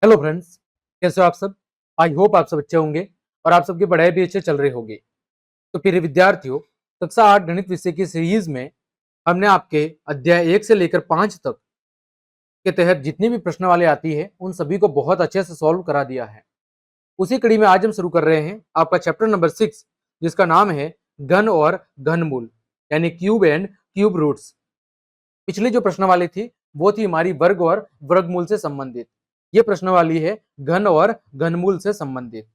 Hello friends, कैसे हो आप सब। आई होप आप सब अच्छे होंगे और आप सबकी पढ़ाई भी अच्छे चल रही होगी। तो प्रिय विद्यार्थियों, कक्षा 8 गणित विषय की सीरीज में हमने आपके अध्याय 1 से लेकर 5 तक के तहत जितनी भी प्रश्नावली आती है उन सभी को बहुत अच्छे से सॉल्व करा दिया है। उसी कड़ी में आज हम शुरू कर रहे हैं आपका चैप्टर नंबर 6, जिसका नाम है घन और घनमूल, यानी क्यूब एंड क्यूब रूट्स। पिछली जो प्रश्नावली थी वो थी हमारी वर्ग और वर्गमूल से संबंधित। ये प्रश्नावली है घन और घनमूल से संबंधित।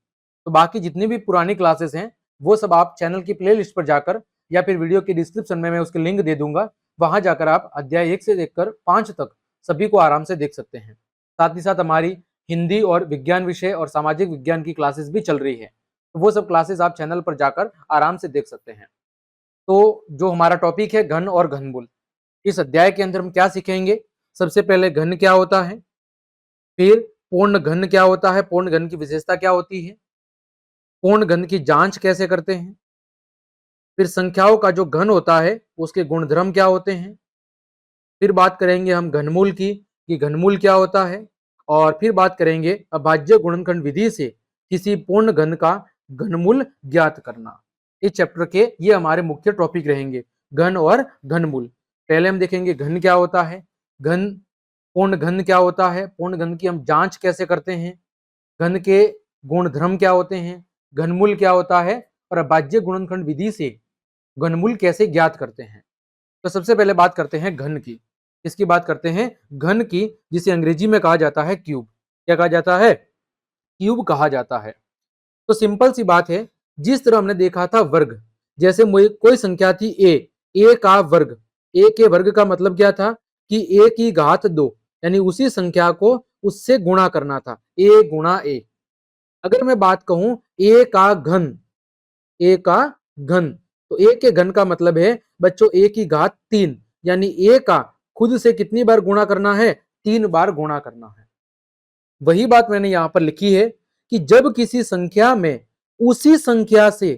तो बाकी जितनी भी पुरानी क्लासेस हैं वो सब आप चैनल की प्लेलिस्ट पर जाकर या फिर वीडियो के डिस्क्रिप्शन में मैं उसकी लिंक दे दूंगा, वहां जाकर आप अध्याय 1 से लेकर 5 तक सभी को आराम से देख सकते हैं। साथ ही साथ हमारी हिंदी और विज्ञान विषय और सामाजिक विज्ञान की क्लासेस भी चल रही है, तो वो सब क्लासेस आप चैनल पर जाकर आराम से देख सकते हैं। तो जो हमारा टॉपिक है घन और घनमूल, इस अध्याय के अंदर हम क्या सीखेंगे। सबसे पहले घन क्या होता है, फिर पूर्ण घन क्या होता है, पूर्ण घन की विशेषता क्या होती है, पूर्ण घन की जांच कैसे करते हैं, फिर संख्याओं का जो घन होता है उसके गुणधर्म क्या होते हैं, फिर बात करेंगे हम घनमूल की कि घनमूल क्या होता है, और फिर बात करेंगे अभाज्य गुणनखंड विधि से किसी पूर्ण घन का घनमूल ज्ञात करना। इस चैप्टर के ये हमारे मुख्य टॉपिक रहेंगे, घन और घनमूल। पहले हम देखेंगे घन क्या होता है, घन पूर्ण घन क्या होता है, पूर्ण घन की हम जांच कैसे करते हैं, घन के गुणधर्म क्या होते हैं, घनमूल क्या होता है, और अभाज्य गुणनखंड विधि से घनमूल कैसे ज्ञात करते हैं। तो सबसे पहले बात करते हैं घन की। इसकी बात करते हैं घन की, जिसे अंग्रेजी में कहा जाता है क्यूब। क्या कहा जाता है? क्यूब कहा जाता है। तो सिंपल सी बात है, जिस तरह हमने देखा था वर्ग, जैसे कोई संख्या थी ए का वर्ग। ए के वर्ग का मतलब क्या था कि ए की घात 2, यानी उसी संख्या को उससे गुणा करना था, ए गुणा ए। अगर मैं बात कहूं ए का घन, ए का घन, तो ए के घन का मतलब है बच्चों ए की घात 3, यानी ए का खुद से कितनी बार गुणा करना है? 3 बार गुणा करना है। वही बात मैंने यहां पर लिखी है कि जब किसी संख्या में उसी संख्या से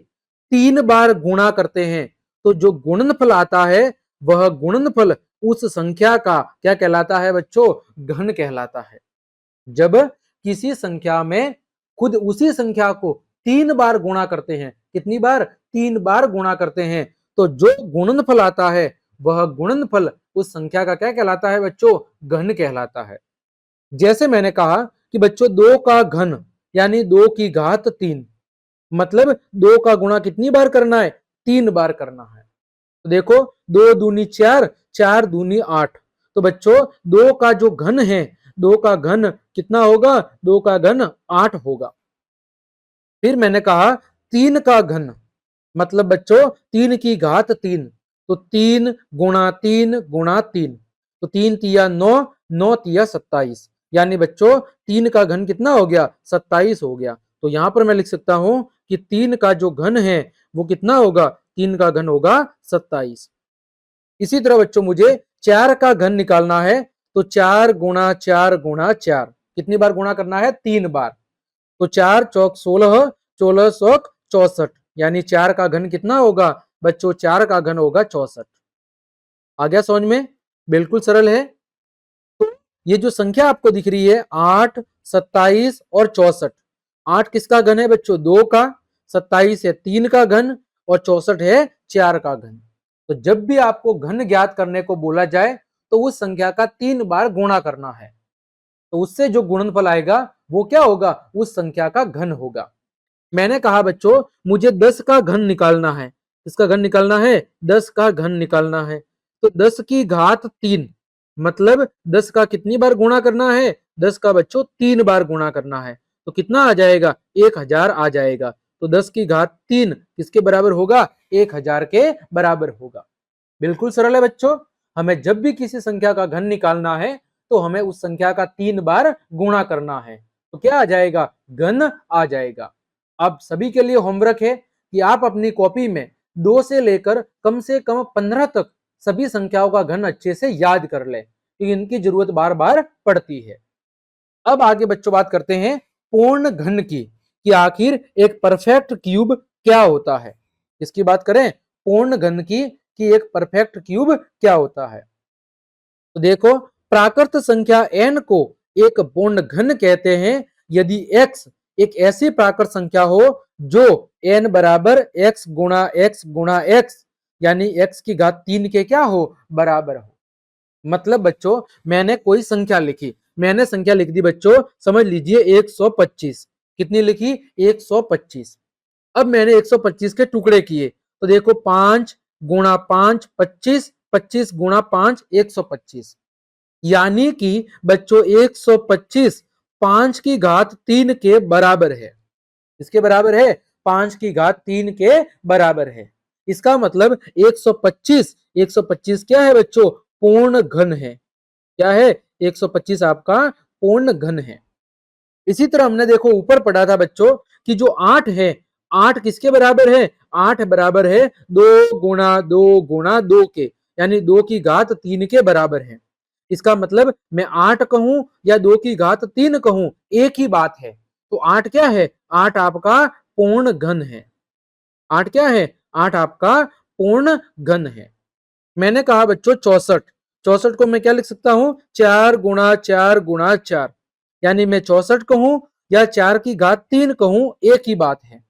3 बार गुणा करते हैं तो जो गुणनफल आता है वह गुणनफल उस संख्या का क्या कहलाता है बच्चों? घन कहलाता है। जब किसी संख्या में खुद उसी संख्या को 3 बार गुणा करते हैं, कितनी बार? 3 बार गुणा करते हैं, तो जो गुणनफल आता है वह गुणनफल उस संख्या का क्या कहलाता है बच्चों? घन कहलाता है। जैसे मैंने कहा कि बच्चों 2 का घन यानी 2 की घात 3, मतलब 2 का गुणा कितनी बार करना है? 3 बार करना है। तो देखो 2 दूनी 4, 4 दूनी 8। तो बच्चों 2 का जो घन है, 2 का घन कितना होगा? 2 का घन 8 होगा। फिर मैंने कहा 3 का घन, मतलब बच्चों 3 की घात 3, तो 3 गुणा 3 गुणा 3, तो 3 तिया 9, 9 तिया 27, यानी बच्चों 3 का घन कितना हो गया? 27 हो गया। तो यहां पर मैं लिख सकता हूं कि 3 का जो घन है वो कितना होगा? 3 का घन होगा 27। इसी तरह बच्चों मुझे 4 का घन निकालना है, तो 4 गुणा 4 गुणा 4, कितनी बार गुणा करना है? 3 बार। तो 4 चौक 16, 16 चौक 64, यानी 4 का घन कितना होगा बच्चों? 4 का घन होगा 64। आ गया समझ में? बिल्कुल सरल है। तो ये जो संख्या आपको दिख रही है 8, 27 और 64, 8 किसका घन है बच्चों? 2 का, 27 है 3 का घन, और 64 है 4 का घन। तो जब भी आपको घन ज्ञात करने को बोला जाए तो उस संख्या का 3 बार गुणा करना है, तो उससे जो गुणनफल आएगा वो क्या होगा? उस संख्या का घन होगा। मैंने कहा बच्चों मुझे 10 का घन निकालना है। इसका घन निकालना है, 10 का घन निकालना है, तो 10 की घात 3, मतलब 10 का कितनी बार गुणा करना है? 10 का बच्चों 3 बार गुणा करना है, तो कितना आ जाएगा? 1000 आ जाएगा। तो 10 की घात 3 किसके बराबर होगा? 1000 के बराबर होगा। बिल्कुल सरल है बच्चों। हमें जब भी किसी संख्या का घन निकालना है तो हमें उस संख्या का 3 बार गुणा करना है, तो क्या आ जाएगा? घन आ जाएगा। अब सभी के लिए होमवर्क है कि आप अपनी कॉपी में 2 से कम 15 तक सभी संख्याओं का घन अच्छे से याद कर ले, क्योंकि इनकी जरूरत बार बार पड़ती है। अब आगे बच्चों बात करते हैं पूर्ण घन की, कि आखिर एक परफेक्ट क्यूब क्या होता है। इसकी बात करें पूर्ण घन की, कि एक परफेक्ट क्यूब क्या होता है। तो देखो प्राकृत संख्या n को एक पूर्ण घन कहते हैं यदि x एक ऐसी प्राकृत संख्या हो जो n बराबर x यानी x की घात 3 के क्या हो, बराबर हो। मतलब बच्चों मैंने कोई संख्या लिखी, मैंने संख्या लिख दी बच्चों, समझ लीजिए 125। कितनी लिखी, 125। अब मैंने 125 के टुकड़े किए, तो देखो 5 गुणा 5 25, 25 गुणा 5 125। यानी कि बच्चों 125 5 की घात 3 के बराबर है। इसके बराबर है, 5 की घात 3 के बराबर है। इसका मतलब 125 क्या है बच्चों, पूर्ण घन है। क्या है, 125 आपका पूर्ण घन है। इसी तरह हमने देखो ऊपर पढ़ा था बच्चों कि जो 8 है, 8 किसके बराबर है, 8 बराबर है 2 गुणा 2 के, यानी 2 की घात 3 के बराबर है। इसका मतलब मैं 8 कहूं या 2 की घात 3 कहूं, एक ही बात है। तो 8 क्या है, 8 आपका पूर्ण घन है। 8 क्या है, 8 आपका पूर्ण घन है। मैंने कहा बच्चों 64, 64 को मैं क्या लिख सकता हूं, 4 गुणा 4 गुणा 4, यानी मैं 64 कहूं या 4 की घात 3 कहूं, एक ही बात है।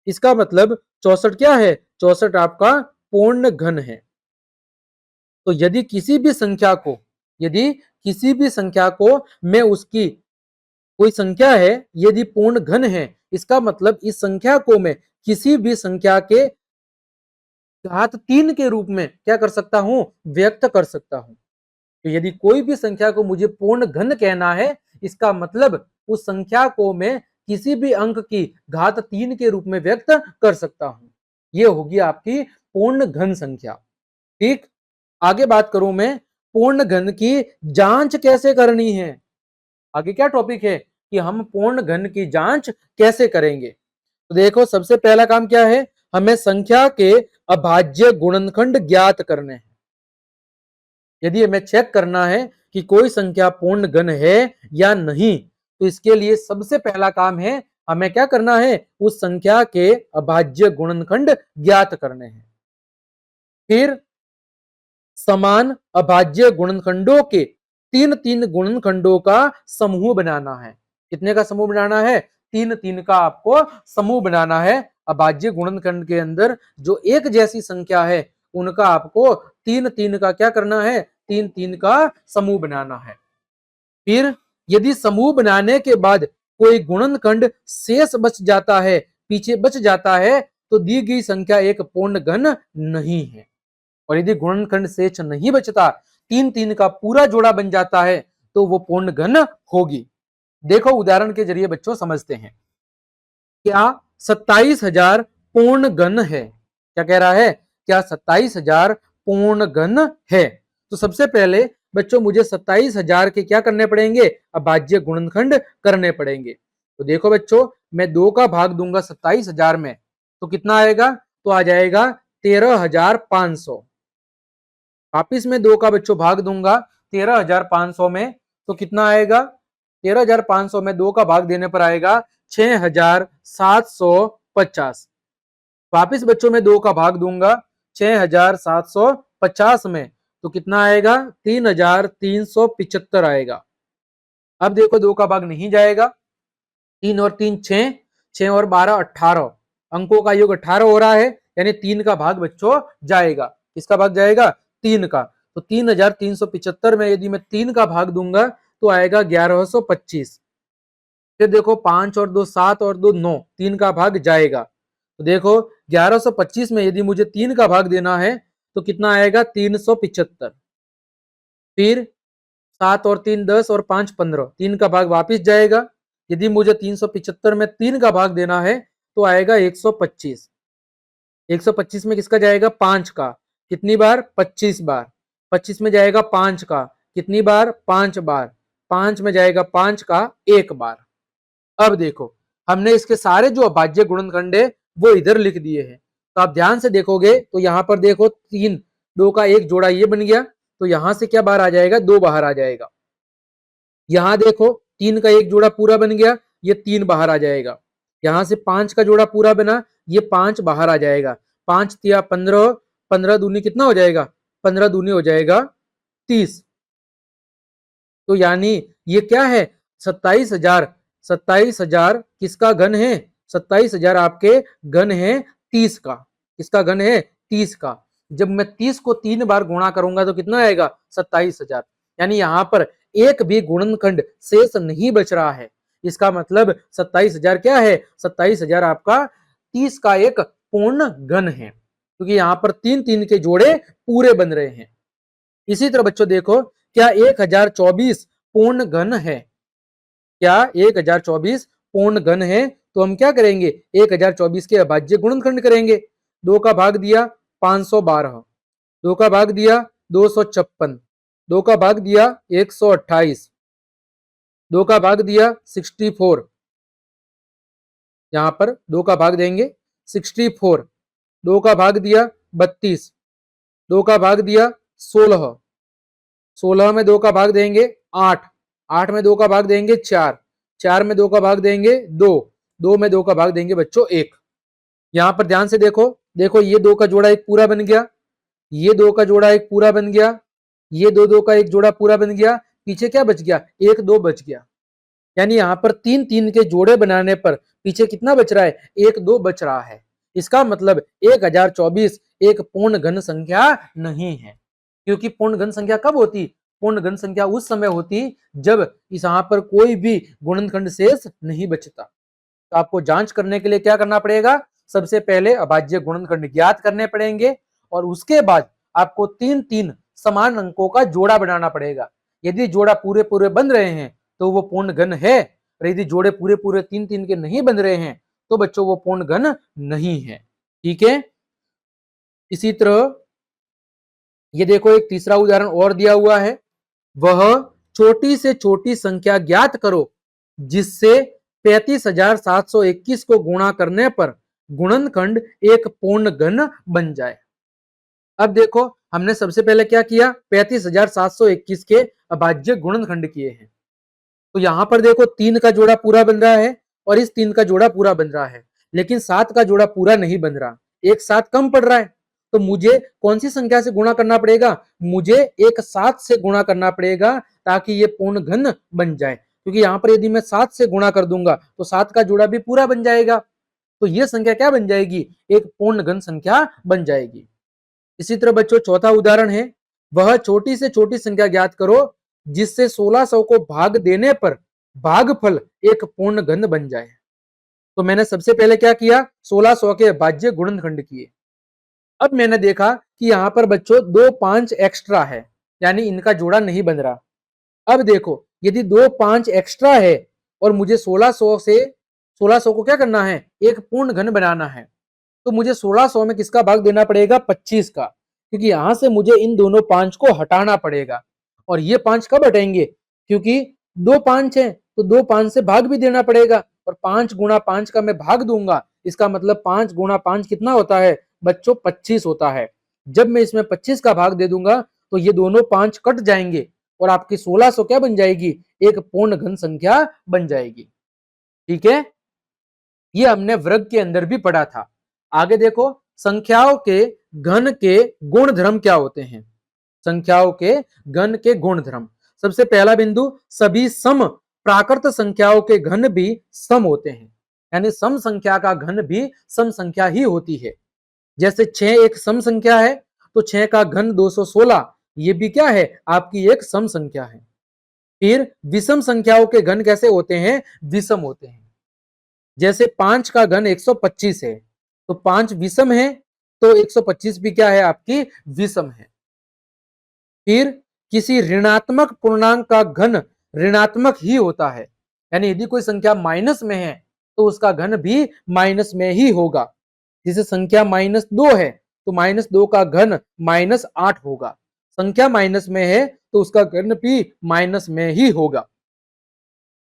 इसका मतलब 64 क्या है, 64 आपका पूर्ण घन है। तो यदि किसी भी संख्या को मैं उसकी कोई संख्या है यदि पूर्ण घन है, इसका मतलब इस संख्या को मैं किसी भी संख्या के घात 3 के रूप में क्या कर सकता हूं, व्यक्त कर सकता हूं। तो यदि कोई भी संख्या को मुझे पूर्ण घन कहना है, इसका मतलब उस संख्या को मैं किसी भी अंक की घात 3 के रूप में व्यक्त कर सकता हूं। यह होगी आपकी पूर्ण घन संख्या। ठीक, आगे बात करूं मैं पूर्ण घन की जांच कैसे करनी है। आगे क्या टॉपिक है कि हम पूर्ण घन की जांच कैसे करेंगे। तो देखो सबसे पहला काम क्या है, हमें संख्या के अभाज्य गुणनखंड ज्ञात करने हैं। यदि हमें चेक करना है कि कोई संख्या पूर्ण घन है या नहीं, तो इसके लिए सबसे पहला काम है हमें क्या करना है, उस संख्या के अभाज्य गुणनखंड ज्ञात करने हैं। फिर समान अभाज्य गुणनखंडों के तीन तीन गुणनखंडों का समूह बनाना है। कितने का समूह बनाना है, तीन तीन का आपको समूह बनाना है। अभाज्य गुणनखंड के अंदर जो एक जैसी संख्या है उनका आपको तीन तीन का क्या करना है, तीन तीन का समूह बनाना है। फिर यदि समूह बनाने के बाद कोई गुणनखंड शेष बच जाता है, पीछे बच जाता है, तो दी गई संख्या एक पूर्ण घन नहीं है। और यदि गुणनखंड शेष नहीं बचता, तीन तीन का पूरा जोड़ा बन जाता है, तो वो पूर्ण घन होगी। देखो उदाहरण के जरिए बच्चों समझते हैं। क्या 27,000 पूर्ण घन है, क्या कह रहा है, क्या 27,000 पूर्ण घन है। तो सबसे पहले बच्चों मुझे 27,000 के क्या करने पड़ेंगे, अभाज्य गुणनखंड करने पड़ेंगे। तो देखो बच्चों मैं 2 का भाग दूंगा 27,000 में, तो कितना आएगा, तो आ जाएगा 13,500। वापिस में 2 का बच्चों भाग दूंगा 13,500 में, तो कितना आएगा, 13,500 में 2 का भाग देने पर आएगा 6,750। वापिस बच्चों में 2 का भाग दूंगा 6,750 में, तो कितना आएगा, 3,375 आएगा। अब देखो 2 का भाग नहीं जाएगा, 3 और 3 6, 6 और 12 18, अंकों का योग 18 हो रहा है, यानी 3 का भाग बच्चों जाएगा। किसका भाग जाएगा, 3 का। तो 3,375 में यदि मैं 3 का भाग दूंगा तो आएगा 1,125। फिर देखो 5 और 2 7 और 2 9, 3 का भाग जाएगा। तो देखो 1,125 में यदि मुझे 3 का भाग देना है तो कितना आएगा, 375। फिर 7 और 3 10 और 5 15, 3 का भाग वापिस जाएगा। यदि मुझे 375 में 3 का भाग देना है तो आएगा 125। 125 में किसका जाएगा, 5 का। कितनी बार, 25 बार। 25 में जाएगा 5 का, कितनी बार, 5 बार। 5 में जाएगा 5 का 1 बार। अब देखो हमने इसके सारे जो अभाज्य गुणनखंड है वो इधर लिख दिए हैं। तो आप ध्यान से देखोगे तो यहां पर देखो 3, 2 का एक जोड़ा ये बन गया, तो यहां से क्या बाहर आ जाएगा, 2 बाहर आ जाएगा। यहां देखो 3 का एक जोड़ा पूरा बन गया, ये 3 बाहर आ जाएगा। यहां से 5 का जोड़ा पूरा बना, ये 5 बाहर आ जाएगा। 5 तिया 15, 15 दूनी कितना हो जाएगा, 15 दूनी हो जाएगा 30। तो यानी ये क्या है, 27,000। 27,000 किसका घन है, 27,000 आपके घन है 30 का। किसका घन है, 30 का। जब मैं 30 को 3 बार गुणा करूंगा तो कितना आएगा, 27,000। यानी यहां पर एक भी गुणनखंड शेष नहीं बच रहा है। इसका मतलब 27,000 क्या है, 27,000 आपका 30 का एक पूर्ण घन है, क्योंकि यहां पर 3 3 के जोड़े पूरे बन रहे हैं। इसी तरह बच्चों देखो, क्या 1024 पूर्ण घन है, क्या 1024 पूर्ण घन है, तो हम क्या करेंगे, 1024 के अभाज्य गुणनखंड करेंगे। 2 का भाग दिया 512, 2 का भाग दिया 256, 2 का भाग दिया 128, 2 का भाग दिया 64, यहां पर 2 का भाग देंगे 64, 2 का भाग दिया 32, 2 का भाग दिया 16, 16 में 2 का भाग देंगे 8, 8 में 2 का भाग देंगे 4, 4 में 2 का भाग देंगे 2, 2 में 2 का भाग देंगे बच्चों 1। यहां पर ध्यान से देखो, देखो ये 2 का जोड़ा एक पूरा बन गया, ये 2 का जोड़ा एक पूरा बन गया, ये 2 2 का एक जोड़ा पूरा बन गया, पीछे क्या बच गया, 1 2 बच गया। यानी यहां पर 3 3 के जोड़े बनाने पर पीछे कितना बच रहा है, 1 2 बच रहा है। इसका मतलब 1024 एक पूर्ण घन संख्या नहीं है, क्योंकि पूर्ण घन संख्या कब होती, पूर्ण घन संख्या उस समय होती जब इस यहां पर कोई भी गुणनखंड शेष नहीं बचता। तो आपको जांच करने के लिए क्या करना पड़ेगा, सबसे पहले अभाज्य गुणनखंड ज्ञात करने पड़ेंगे और उसके बाद आपको 3 3 समान अंकों का जोड़ा बनाना पड़ेगा। यदि जोड़ा पूरे पूरे बन रहे हैं तो वो पूर्ण घन है, और यदि जोड़े पूरे पूरे 3 3 के नहीं बन रहे हैं तो बच्चों वो पूर्ण घन नहीं है। ठीक है। इसी तरह ये देखो एक तीसरा उदाहरण और दिया हुआ है, वह छोटी से छोटी संख्या ज्ञात करो जिससे 35,721 को गुणा करने पर गुणनखंड एक पूर्ण घन बन जाए। अब देखो हमने सबसे पहले क्या किया, 35,721 के अभाज्य गुणनखंड किए हैं। तो यहां पर देखो 3 का जोड़ा पूरा बन रहा है और इस 3 का जोड़ा पूरा बन रहा है, लेकिन 7 का जोड़ा पूरा नहीं बन रहा, एक 7 कम पड़ रहा है। तो मुझे कौन सी संख्या से गुणा करना पड़ेगा, मुझे एक 7 से गुणा करना पड़ेगा ताकि ये पूर्ण घन बन जाए, क्योंकि यहां पर यदि मैं 7 से गुणा कर दूंगा तो 7 का जोड़ा भी पूरा बन जाएगा। तो ये संख्या क्या बन जाएगी, एक पूर्ण घन संख्या बन जाएगी। इसी तरह बच्चों चौथा उदाहरण है, वह छोटी से छोटी संख्या ज्ञात करो जिससे 1600 को भाग देने पर भागफल एक पूर्ण घन बन जाए। तो मैंने सबसे पहले क्या किया, 1600 के भाज्य गुणनखंड किए। अब मैंने देखा कि यहां पर बच्चों 2 5 एक्स्ट्रा है, यानी इनका जोड़ा नहीं बन रहा। अब देखो यदि 2 5 एक्स्ट्रा है और मुझे 1600 से 1600 को क्या करना है, एक पूर्ण घन बनाना है, तो मुझे 1600 में किसका भाग देना पड़ेगा, 25 का, क्योंकि यहां से मुझे इन दोनों 5 को हटाना पड़ेगा। और ये 5 कब हटेंगे, क्योंकि 2 5 है तो 2 5 से भाग भी देना पड़ेगा, और 5 गुणा 5 का मैं भाग दूंगा, इसका मतलब 5 गुणा 5 कितना होता है बच्चों, 25 होता है। जब मैं इसमें 25 का भाग दे दूंगा तो ये दोनों 5 कट जाएंगे और आपकी 1600 क्या बन जाएगी, एक पूर्ण घन संख्या बन जाएगी। ठीक है, ये हमने वर्ग के अंदर भी पढ़ा था। आगे देखो संख्याओं के घन के गुणधर्म क्या होते हैं, संख्याओं के घन के गुणधर्म। सबसे पहला बिंदु, सभी सम प्राकृत संख्याओं के घन भी सम होते हैं, यानी सम संख्या का घन भी सम संख्या ही होती है। जैसे 6 एक सम संख्या है तो 6 का घन 216, ये भी क्या है, आपकी एक सम संख्या है। फिर विषम संख्याओं के घन कैसे होते हैं, विषम होते हैं। जैसे 5 का घन 125 है तो 5 विषम है, तो 125 भी क्या है, आपकी विषम है। फिर किसी ऋणात्मक पूर्णांक का घन ऋणात्मक ही होता है, यानी यदि कोई संख्या माइनस में है तो उसका घन भी माइनस में ही होगा। जैसे संख्या -2 है तो -2 का घन -8 होगा। संख्या माइनस में है तो उसका घन भी माइनस में ही होगा।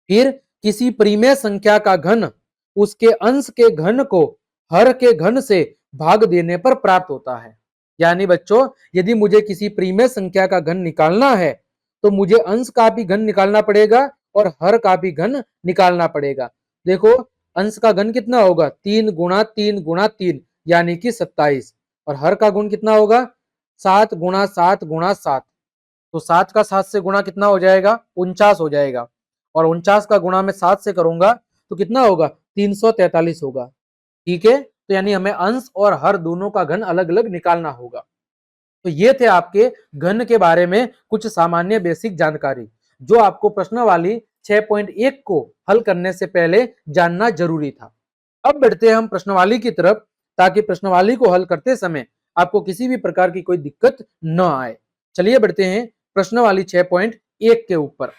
फिर किसी परिमेय संख्या का घन उसके अंश के घन को हर के घन से भाग देने पर प्राप्त होता है। यानी बच्चों यदि मुझे किसी परिमेय संख्या का घन निकालना है तो मुझे अंश का भी घन निकालना पड़ेगा और हर का भी घन निकालना पड़ेगा। देखो अंश का घन कितना होगा, 3 गुणा 3 गुणा 3 यानी कि 27, और हर का गुण कितना होगा, 7 गुणा 7 गुणा 7 तो 7 का 7 से गुणा कितना हो जाएगा, 49 हो जाएगा, और 49 का गुणा मैं 7 से करूंगा तो कितना होगा, 343 होगा। ठीक है, तो यानी हमें अंश और हर दोनों का घन अलग अलग निकालना होगा। तो ये थे आपके घन के बारे में कुछ सामान्य बेसिक जानकारी जो आपको प्रश्नावली 6.1 को हल करने से पहले जानना जरूरी था। अब बढ़ते हैं हम प्रश्नावली की तरफ, ताकि प्रश्नावली को हल करते समय आपको किसी भी प्रकार की कोई दिक्कत न आए। चलिए बढ़ते हैं प्रश्नावली 6.1 के ऊपर।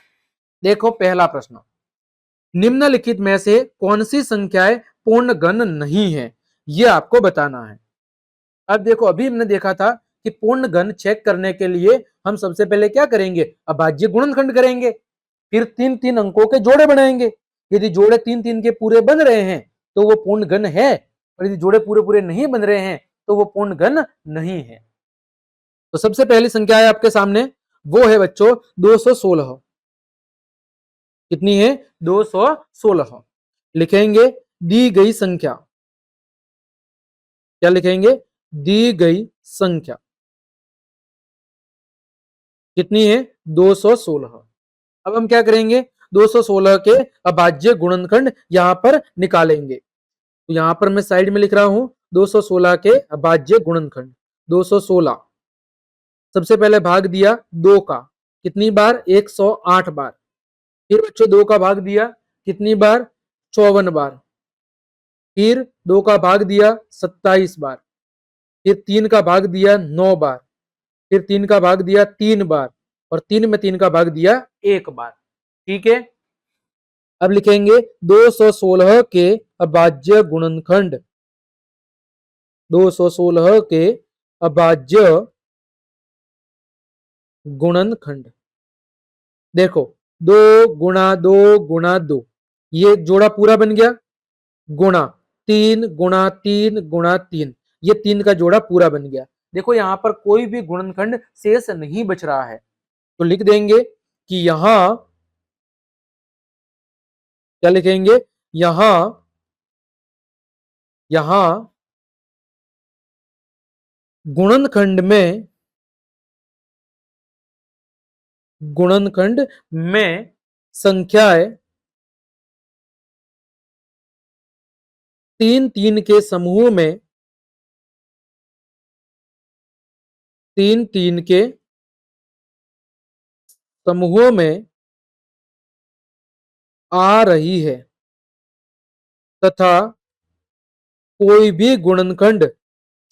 देखो पहला प्रश्न, निम्नलिखित में से कौन सी संख्याएं पूर्ण घन नहीं है, यह आपको बताना है। अब देखो, अभी हमने देखा था कि पूर्ण घन चेक करने के लिए हम सबसे पहले क्या करेंगे, अभाज्य गुणनखंड करेंगे, फिर तीन तीन अंकों के जोड़े बनाएंगे। यदि जोड़े तीन तीन के पूरे बन रहे हैं तो वो पूर्ण घन है, और यदि जोड़े पूरे पूरे नहीं बन रहे हैं तो वो पूर्ण घन नहीं है। तो सबसे पहली संख्या है आपके सामने, वो है बच्चों 216। कितनी है, 216। लिखेंगे दी गई संख्या, क्या लिखेंगे, दी गई संख्या कितनी है, 216। अब हम क्या करेंगे, 216 के अभाज्य गुणनखंड यहां पर निकालेंगे। तो यहां पर मैं साइड में लिख रहा हूं 216 के अभाज्य गुणनखंड। 216 सबसे पहले भाग दिया 2 का, कितनी बार, 108 बार। फिर बच्चों 2 का भाग दिया कितनी बार, 54 बार। फिर 2 का भाग दिया 27 बार। फिर 3 का भाग दिया 9 बार। फिर 3 का भाग दिया 3 बार, और 3 में 3 का भाग दिया 1 बार। ठीक है, अब लिखेंगे 216 के अभाज्य गुणनखंड। 216 के अभाज्य गुणनखंड, देखो 2 गुणा 2 गुणा 2, ये जोड़ा पूरा बन गया, गुणा 3 गुणा 3 गुणा 3, ये 3 का जोड़ा पूरा बन गया। देखो यहां पर कोई भी गुणनखंड शेष नहीं बच रहा है, तो लिख देंगे कि यहां, क्या लिखेंगे, यहां यहां गुणनखंड में, गुणनखंड में संख्याएं 3 3 के समूह में, 3 3 के समूहों में आ रही है, तथा कोई भी गुणनखंड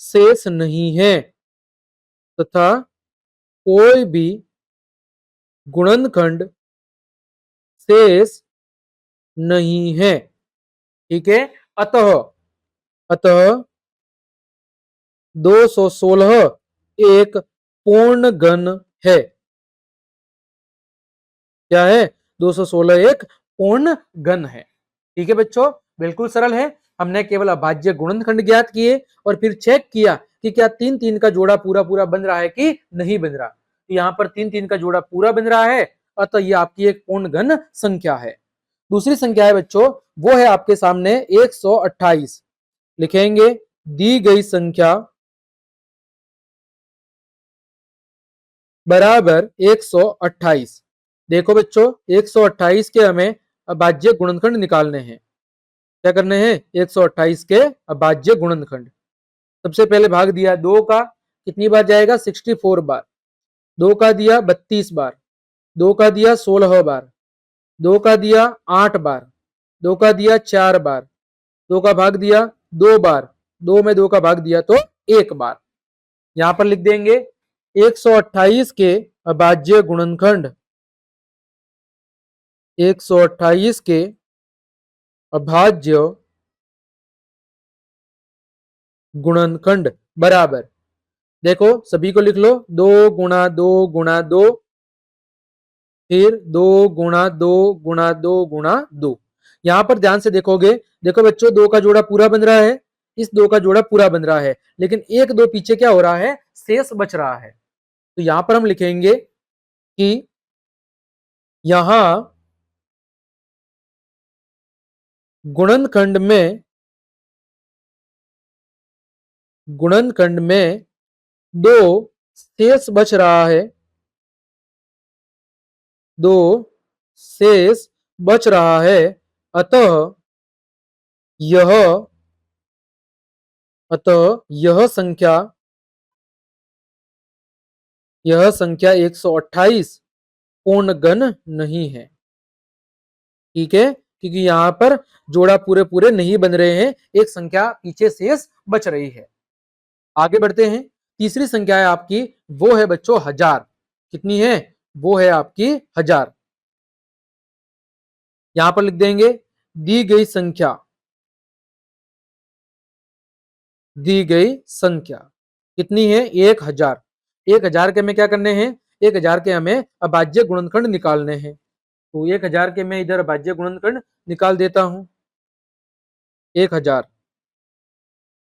शेष नहीं है, तथा कोई भी गुणनखंड शेष नहीं है। ठीक है, अतः अतः 216 एक पूर्ण घन है। क्या है, 216 एक पूर्ण घन है। ठीक है बच्चों, बिल्कुल सरल है। हमने केवल अभाज्य गुणनखंड ज्ञात किए और फिर चेक किया कि क्या 3 3 का जोड़ा पूरा पूरा बन रहा है कि नहीं बन रहा। तो यहाँ पर 3 3 का जोड़ा पूरा बन रहा है, अतः यह आपकी एक पूर्ण घन संख्या है। दूसरी संख्या है बच्चों, वो है आपके सामने 128। लिखेंगे दी गई संख्या बराबर 128। देखो बच्चों 128 के हमें अभाज्य गुणनखंड निकालने हैं। क्या करने हैं, 128 के अभाज्य गुणनखंड। सबसे पहले भाग दिया 2 का, कितनी बार जाएगा, 64 बार। 2 का दिया 32 बार। 2 का दिया 16 बार। 2 का दिया 8 बार। 2 का दिया 4 बार। 2 का भाग दिया 2 बार। 2 में 2 का भाग दिया तो 1 बार। यहां पर लिख देंगे 128 के अभाज्य गुणनखंड, 128 के अभाज्य गुणनखंड बराबर, देखो सभी को लिख लो, 2 गुणा 2 गुणा 2, फिर 2 गुणा 2 गुणा 2 गुणा 2। यहां पर ध्यान से देखोगे, देखो बच्चों 2 का जोड़ा पूरा बन रहा है, इस 2 का जोड़ा पूरा बन रहा है, लेकिन 1 2 पीछे क्या हो रहा है, शेष बच रहा है। तो यहां पर हम लिखेंगे कि यहां गुणनखंड में, गुणनखंड में 2 शेष बच रहा है, 2 शेष बच रहा है, अतः यह संख्या 128 पूर्ण गण नहीं है। ठीक है, क्योंकि यहां पर जोड़ा पूरे पूरे नहीं बन रहे हैं, एक संख्या पीछे शेष बच रही है। आगे बढ़ते हैं। तीसरी संख्या है आपकी, वो है बच्चों 1000। कितनी है? वो है आपकी 1000। यहां पर लिख देंगे दी गई संख्या कितनी है? 1000। 1000 के हमें क्या करने हैं? 1000 के हमें अभाज्य गुणनखंड निकालने हैं। तो 1000 के मैं इधर अभाज्य गुणनखंड निकाल देता हूं। 1000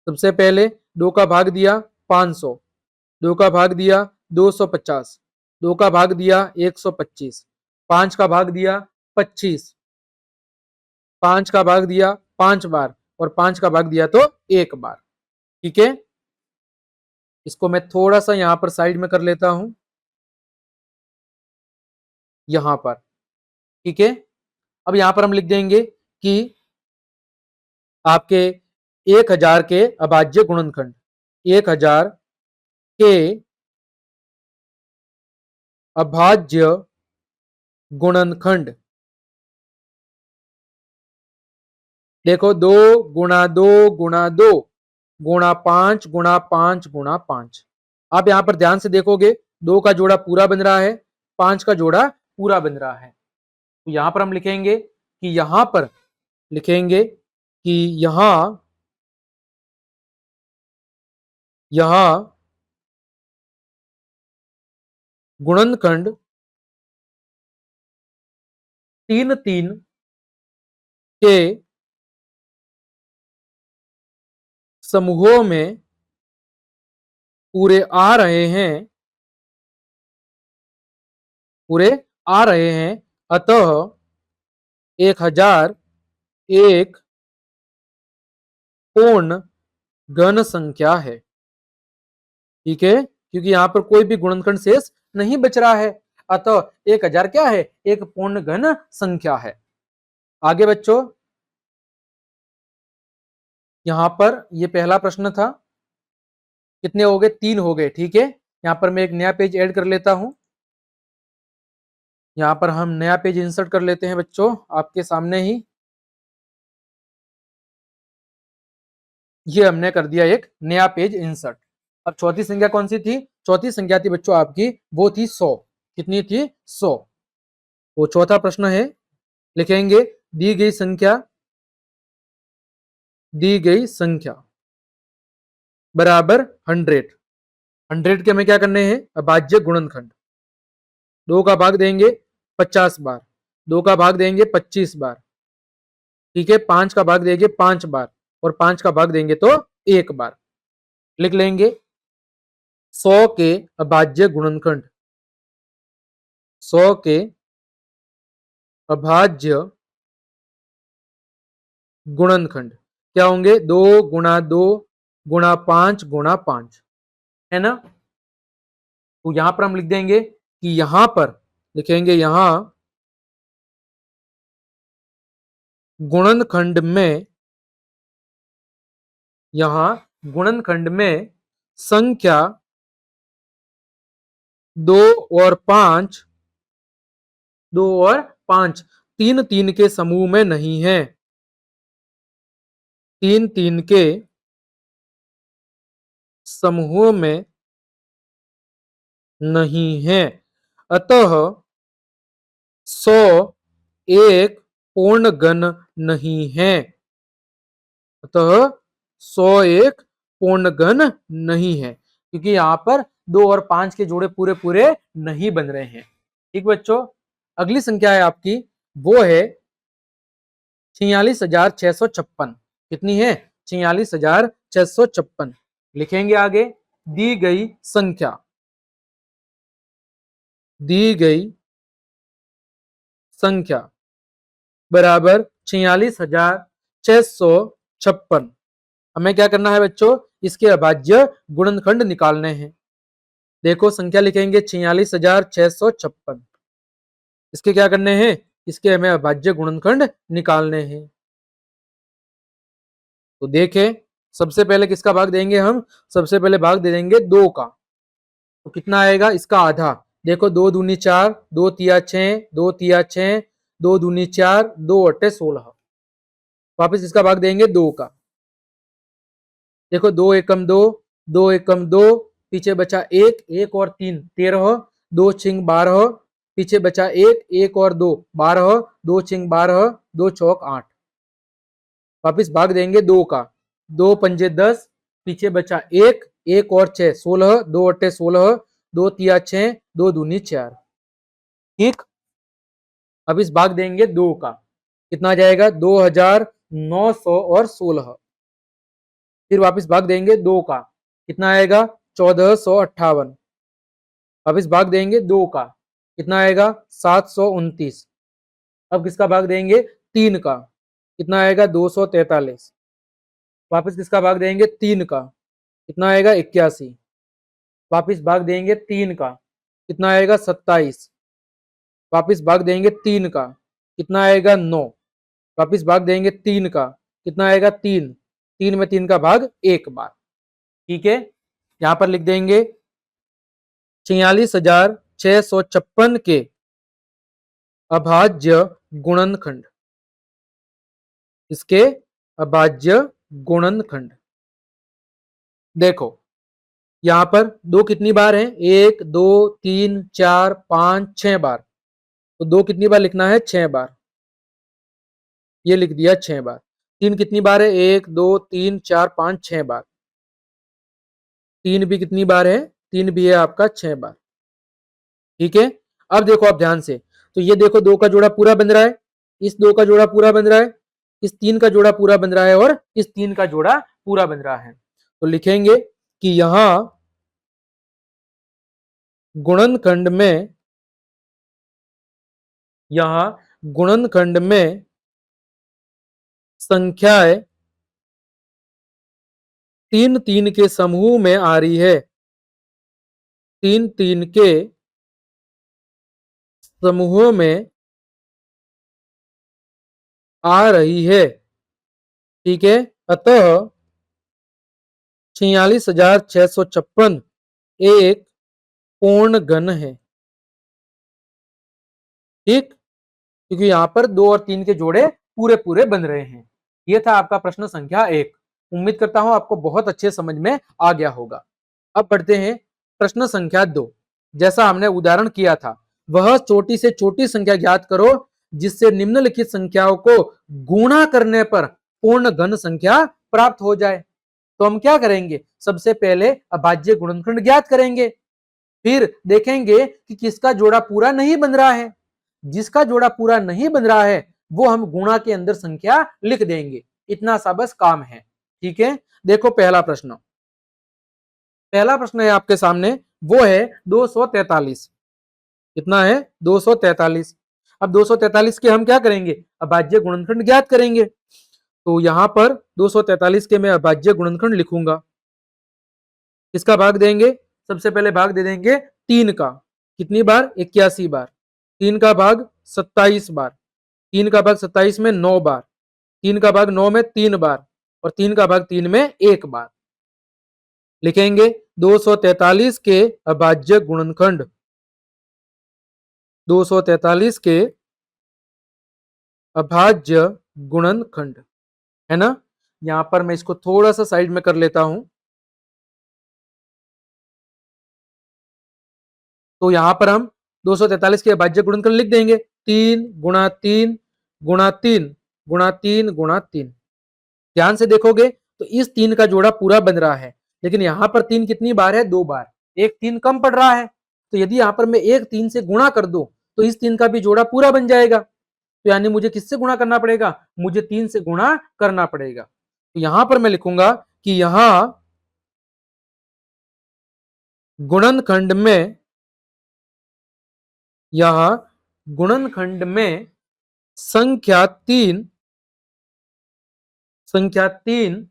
सबसे पहले 2 का भाग दिया 500, 2 का भाग दिया 250, 2 का भाग दिया 125, 5 का भाग दिया 25, 5 का भाग दिया 5 बार और 5 का भाग दिया तो 1 बार। ठीक है, इसको मैं थोड़ा सा यहां पर साइड में कर लेता हूं, यहां पर। ठीक है, अब यहां पर हम लिख देंगे कि आपके 1000 के अभाज्य गुणनखंड, 1000 के अभाज्य गुणनखंड, देखो 2 गुणा 2 गुणा 2 गुणा 5 गुणा 5 गुणा 5। आप यहां पर ध्यान से देखोगे 2 का जोड़ा पूरा बन रहा है, 5 का जोड़ा पूरा बन रहा है। तो यहां पर हम लिखेंगे कि यहां गुणनखंड 3 3 के समूहों में पूरे आ रहे हैं, अतः 1000 एक पूर्ण घन संख्या है। ठीक है, क्योंकि यहां पर कोई भी गुणनखंड शेष नहीं बच रहा है, अतः 1000 क्या है? एक पूर्ण घन संख्या है। आगे बच्चों, यहां पर ये पहला प्रश्न था। कितने हो गए? 3 हो गए। ठीक है, यहां पर मैं एक नया पेज ऐड कर लेता हूं। यहां पर हम नया पेज इंसर्ट कर लेते हैं बच्चों, आपके सामने ही। ये हमने कर दिया एक नया पेज इंसर्ट। अब चौथी संख्या कौन सी थी? चौथी संख्या थी बच्चों आपकी, वो थी 100। कितनी थी? 100। वो चौथा प्रश्न है, लिखेंगे दी गई संख्या बराबर 100। 100 के हमें क्या करने हैं? अभाज्य गुणनखंड। 2 का भाग देंगे 50 बार, 2 का भाग देंगे 25 बार। ठीक है, 5 का भाग देंगे 5 बार और 5 का भाग देंगे तो 1 बार। लिख लेंगे 100 के अभाज्य गुणनखंड, 100 के अभाज्य गुणनखंड क्या होंगे? 2 गुणा 2 गुणा 5 गुणा 5, है ना? तो यहां पर हम लिख देंगे कि यहां पर लिखेंगे, यहां गुणनखंड में संख्या 2 और 5 3 3 के समूह में नहीं है। 3 3 के समूह में नहीं है, अतः 100 एक पूर्ण घन नहीं है। अतः 100 एक पूर्ण घन नहीं है, क्योंकि यहां पर 2 और 5 के जोड़े पूरे पूरे नहीं बन रहे हैं। ठीक बच्चों, अगली संख्या है आपकी, वो है 46,656। कितनी है? 46,656। लिखेंगे आगे दी गई संख्या बराबर 46,656। हमें क्या करना है बच्चों? इसके अभाज्य गुणनखंड निकालने हैं। देखो संख्या लिखेंगे 46,656। इसके क्या करने हैं, इसके हमें अभाज्य गुणनखंड निकालने हैं। तो देखें, सबसे पहले किसका भाग देंगे हम, सबसे पहले भाग दे देंगे 2 का। तो कितना आएगा, इसका आधा। देखो 2 दूनी 4, 2 तिया 6, 2 तिया 6, 2 दूनी 4, 2 अट्ठे 16। वापिस इसका भाग देंगे 2 का। देखो 2 एकम 2, 2 एकम 2, पीछे बचा 1, 1 और 3 13, 2 छिंग 12, पीछे बचा 1, 1 और 2 12, 2 छिंग 12, 2 चौक 8। वापिस भाग देंगे 2 का। 2 पंजे 10, पीछे बचा 1, 1 और 6 16, 2 अट्ठे 16, 2 तिया 6, 2 दूनी 4। ठीक, अब इस भाग देंगे 2 का। कितना आ जाएगा, 2900 और 16। फिर वापस भाग देंगे 2 का। कितना आएगा, 1458। वापस भाग देंगे 2 का। कितना आएगा, 729। अब किसका भाग देंगे, 3 का। कितना आएगा, 243। वापस किसका भाग देंगे, 3 का। कितना आएगा, 81। वापस भाग देंगे 3 का। कितना आएगा, 27। वापस भाग देंगे 3 का। कितना आएगा, 9। वापस भाग देंगे 3 का। कितना आएगा, 3। 3 में 3 का भाग एक बार। ठीक है, यहां पर लिख देंगे 46,656 के अभाज्य गुणनखंड। इसके अभाज्य गुणनखंड देखो, यहां पर 2 कितनी बार है, 1 2 3 4 5 6 बार। तो 2 कितनी बार लिखना है, 6 बार। ये लिख दिया 6 बार। 3 कितनी बार है, 1 2 3 4 5 6 बार। 3 भी कितनी बार है, 3 भी है आपका 6 बार। ठीक है, अब देखो आप ध्यान से, तो ये देखो 2 का जोड़ा पूरा बन रहा है, इस 2 का जोड़ा पूरा बन रहा है, इस 3 का जोड़ा पूरा बन रहा है और इस 3 का जोड़ा पूरा बन रहा है। तो लिखेंगे कि यहां गुणनखंड में, यहां गुणनखंड में संख्याएं 3 3 के समूह में आ रही है। 3 3 के समूहों में आ रही है। ठीक है, अतः 46,656 एक पूर्ण घन है। ठीक, क्योंकि यहां पर 2 और 3 के जोड़े पूरे पूरे बन रहे हैं। यह था आपका प्रश्न संख्या 1। उम्मीद करता हूं आपको बहुत अच्छे समझ में आ गया होगा। अब बढ़ते हैं प्रश्न संख्या 2। जैसा हमने उदाहरण किया था, वह छोटी से छोटी संख्या ज्ञात करो जिससे निम्नलिखित संख्याओं को गुणा करने पर पूर्ण घन संख्या प्राप्त हो जाए। तो हम क्या करेंगे, सबसे पहले अभाज्य गुणनखंड ज्ञात करेंगे, फिर देखेंगे कि किसका जोड़ा पूरा नहीं बन रहा है। जिसका जोड़ा पूरा नहीं बन रहा है वो हम गुणा के अंदर संख्या लिख देंगे। इतना सा बस काम है। ठीक है, देखो पहला प्रश्न, पहला प्रश्न है आपके सामने, वो है 243। कितना है, 243। अब 243 के हम क्या करेंगे, अभाज्य गुणनखंड ज्ञात करेंगे। तो यहां पर 243 के मैं अभाज्य गुणनखंड लिखूंगा। किसका भाग देंगे, सबसे पहले भाग दे देंगे 3 का। कितनी बार, 81 बार। 3 का भाग 27 बार। 3 का भाग 27 में 9 बार। 3 का भाग 9 में 3 बार और 3 का भाग 3 में 1 बार। लिखेंगे 243 के अभाज्य गुणनखंड। 243 के अभाज्य गुणनखंड, है ना। यहां पर मैं इसको थोड़ा सा साइड में कर लेता हूं। तो यहां पर हम 243 के अभाज्य गुणनखंड लिख देंगे, 3 गुणा 3 गुणा 3 गुणा 3 गुणा 3। ध्यान से देखोगे तो इस 3 का जोड़ा पूरा बन रहा है, लेकिन यहां पर 3 कितनी बार है, 2 बार। एक 3 कम पड़ रहा है, तो यदि यहां पर मैं एक 3 से गुणा कर दूं तो इस 3 का भी जोड़ा पूरा बन जाएगा। तो यानी मुझे किससे गुणा करना पड़ेगा, मुझे 3 से गुणा करना पड़ेगा। तो यहां पर मैं लिखूंगा कि यहां गुणनखंड में, यहां गुणनखंड में संख्या 3, संख्या 3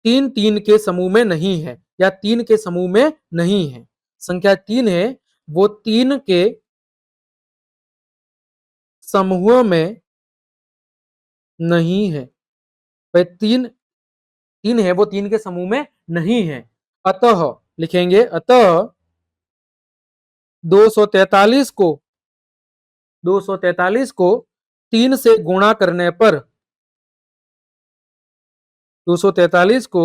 3 3 के समूह में नहीं है, या 3 के समूह में नहीं है। संख्या 3 है वो 3 के समूह में नहीं है। भाई तीन तीन है, वो तीन के समूह में नहीं है। अतः लिखेंगे, अतः 243 को 243 को 3 से गुणा करने पर 243 को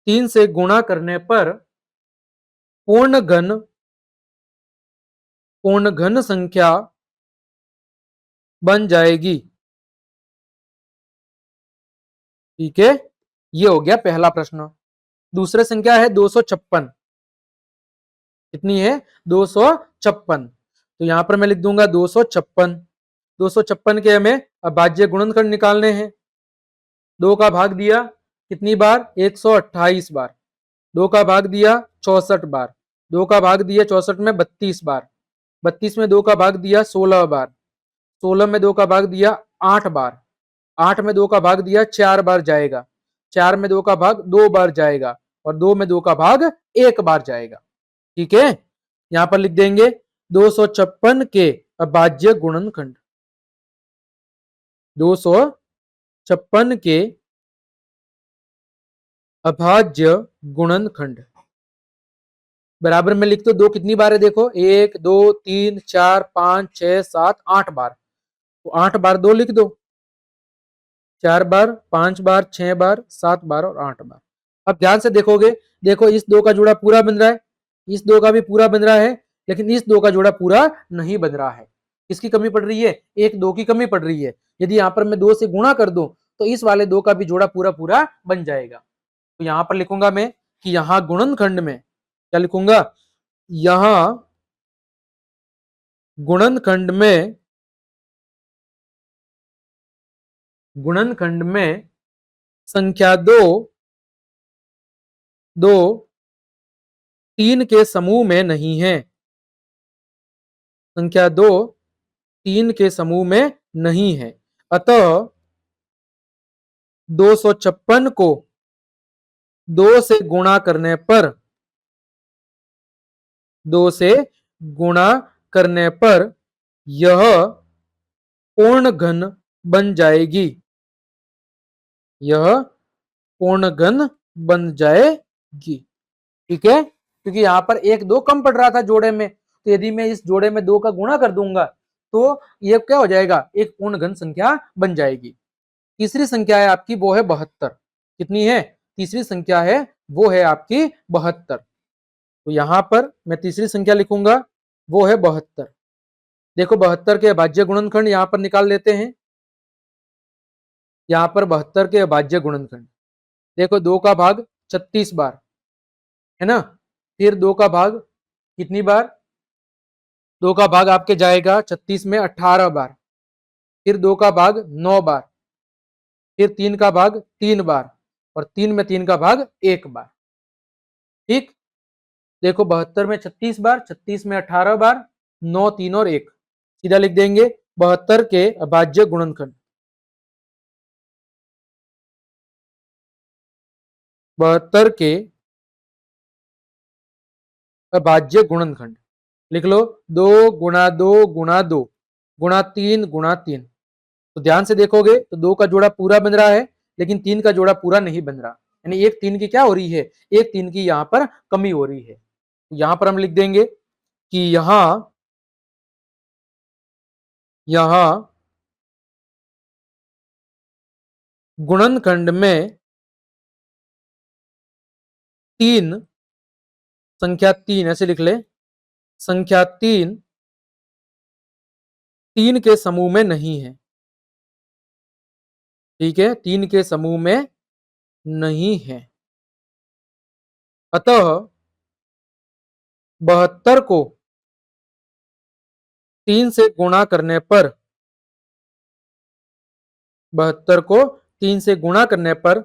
3 से गुणा करने पर पूर्ण घन संख्या बन जाएगी। ठीक है, ये हो गया पहला प्रश्न। दूसरा संख्या है 256। कितनी है? 256। तो यहां पर मैं लिख दूंगा 256। 256 के हमें अभाज्य गुणनखंड निकालने हैं। 2 का भाग दिया कितनी बार? 128 बार। 2 का भाग दिया 64 बार। 2 का भाग दिया 64 में 32 बार। 32 में 2 का भाग दिया 16 बार। 16 में 2 का भाग दिया 8 बार। 8 में 2 का भाग दिया 4 बार जाएगा। 4 में 2 का भाग 2 बार जाएगा और 2 में 2 का भाग 1 बार जाएगा। ठीक है, यहां पर लिख देंगे 256 के अभाज्य गुणनखंड। 256 के अभाज्य गुणनखंड बराबर में लिख दो। 2 कितनी बार है? देखो 1 2 3 4 5 6 7 8 बार। तो 8 बार 2 लिख दो। 4 बार, 5 बार, 6 बार, 7 बार और 8 बार। अब ध्यान से देखोगे, देखो इस 2 का जोड़ा पूरा बन रहा है, इस 2 का भी पूरा बन रहा है, लेकिन इस 2 का जोड़ा पूरा नहीं बन रहा है। किसकी कमी पड़ रही है? 1 2 की कमी पड़ रही है। यदि यहां पर मैं 2 से गुणा कर दूं तो इस वाले 2 का भी जोड़ा पूरा पूरा बन जाएगा। तो यहां पर लिखूंगा मैं कि यहां गुणनखंड में क्या लिखूंगा? यहां गुणनखंड में संख्या 2 3 के समूह में नहीं है। संख्या 2 3 के समूह में नहीं है। अतः 256 को 2 से गुणा करने पर 2 से गुणा करने पर यह पूर्ण घन बन जाएगी। यह पूर्ण घन बन जाएगी। ठीक है, क्योंकि यहां पर 1 2 कम पड़ रहा था जोड़े में, तो यदि मैं इस जोड़े में 2 का गुणा कर दूंगा तो यह क्या हो जाएगा? एक पूर्ण घन संख्या बन जाएगी। तीसरी संख्या है आपकी, वो है 72। कितनी है? तीसरी संख्या है वो है आपकी 72। तो यहां पर मैं तीसरी संख्या लिखूंगा, वो है 72। देखो 72 के अभाज्य गुणनखंड यहां पर निकाल लेते हैं। यहां पर 72 के अभाज्य गुणनखंड देखो, 2 का भाग 36 बार है ना, फिर 2 का भाग कितनी बार? 2 का भाग आपके जाएगा 36 में 18 बार, फिर 2 का भाग 9 बार, फिर 3 का भाग 3 बार और 3 में 3 का भाग 1 बार। ठीक, देखो 72 में 36 बार, 36 में 18 बार, 9 3 और 1, सीधा लिख देंगे 72 के अभाज्य गुणनखंड। 72 के अभाज्य गुणनखंड लिख लो, 2 गुणा 2 गुणा 2 गुणा 3 गुणा 3। तो ध्यान से देखोगे तो 2 का जोड़ा पूरा बन रहा है, लेकिन 3 का जोड़ा पूरा नहीं बन रहा, यानी एक 3 की क्या हो रही है? एक 3 की यहां पर कमी हो रही है। तो यहां पर हम लिख देंगे कि यहां गुणनखंड में 3, संख्या 3 ऐसे लिख ले, संख्या 3 3 के समूह में नहीं है। ठीक है, 3 के समूह में नहीं है। अतः 72 को 3 से गुणा करने पर 72 को 3 से गुणा करने पर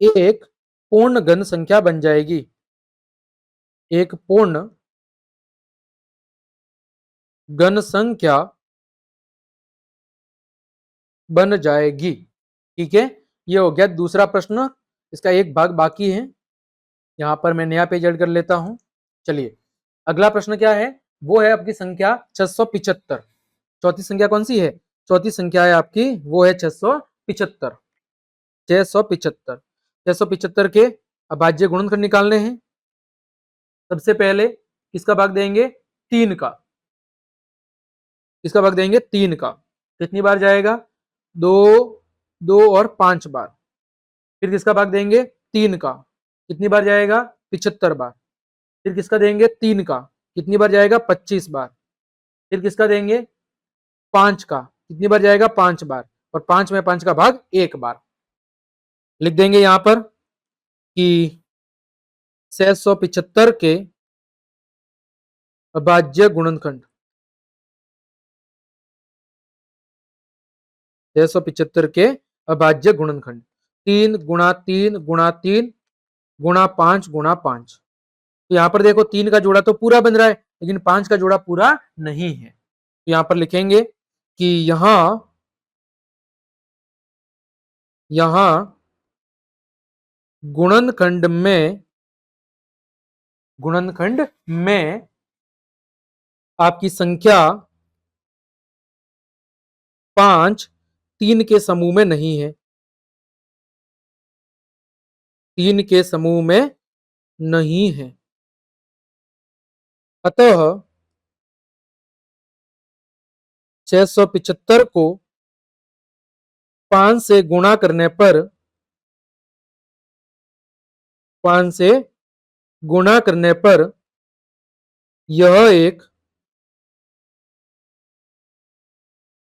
एक पूर्ण घन संख्या बन जाएगी। एक पूर्ण घन संख्या बन जाएगी। ठीक है, ये हो गया दूसरा प्रश्न, इसका एक भाग बाकी है। यहां पर मैं नया पेज ऐड कर लेता हूं। चलिए, अगला प्रश्न क्या है? वो है आपकी संख्या 675। चौथी संख्या कौन सी है? चौथी संख्या है आपकी, वो है 675। 675। 675 के अभाज्य गुणनखंड निकालने हैं। सबसे पहले किसका भाग देंगे? 3 का। किसका भाग देंगे? 3 का। कितनी बार जाएगा? 2, 2 और 5 बार। फिर किसका भाग देंगे? 3 का। कितनी बार जाएगा? 75 बार। फिर किसका देंगे? 3 का। कितनी बार जाएगा? 25 बार। फिर किसका देंगे? 5 का। कितनी बार जाएगा? 5 बार। और 5 में 5 का भाग 1 बार। लिख देंगे यहां पर कि 675 के अभाज्य गुणनखंड, 675 के अभाज्य गुणनखंड 3 गुणा 3 गुणा 3 गुणा 5 गुणा 5। तो यहां पर देखो 3 का जोड़ा तो पूरा बन रहा है, लेकिन 5 का जोड़ा पूरा नहीं है। तो यहां पर लिखेंगे कि यहां गुणनखंड में आपकी संख्या 5 3 के समूह में नहीं है। 3 के समूह में नहीं है। अतः 675 को 5 से गुणा करने पर 5 से गुणा करने पर यह एक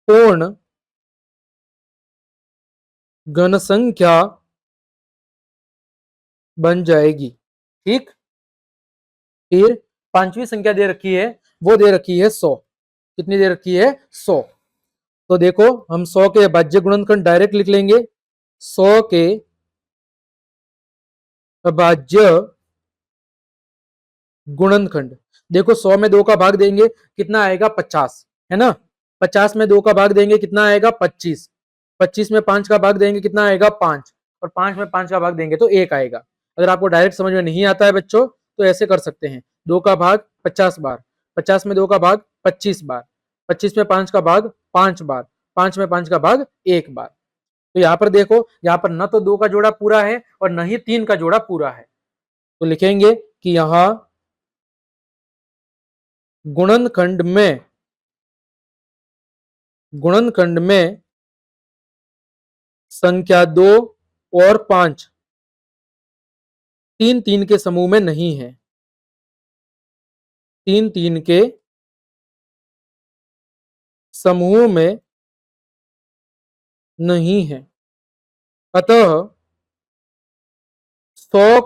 पूर्ण घन संख्या बन जाएगी। ठीक। फिर पांचवी संख्या दे रखी है, वो दे रखी है 100। कितनी दे रखी है? 100। तो देखो हम 100 के अभाज्य गुणनखंड डायरेक्ट लिख लेंगे। 100 के अभाज्य गुणनखंड, देखो 100 में 2 का भाग देंगे कितना आएगा? 50, है ना। 50 में 2 का भाग देंगे कितना आएगा? 25। 25 में 5 का भाग देंगे कितना आएगा? 5। और 5 में 5 का भाग देंगे तो 1 आएगा। अगर आपको डायरेक्ट समझ में नहीं आता है बच्चों, तो ऐसे कर सकते हैं। 2 का भाग 50 बार, 50 में 2 का भाग 25 बार, 25 में 5 का भाग 5 बार, 5 में 5 का भाग 1 बार। तो यहाँ पर देखो, यहाँ पर न तो 2 का जोड़ा पूरा है और न ही 3 का जोड़ा पूरा है। तो लिखेंगे कि यहां गुणनखंड में संख्या 2 और 5 3 3 के समूह में नहीं है। 3 3 के समूह में नहीं है। अतः 100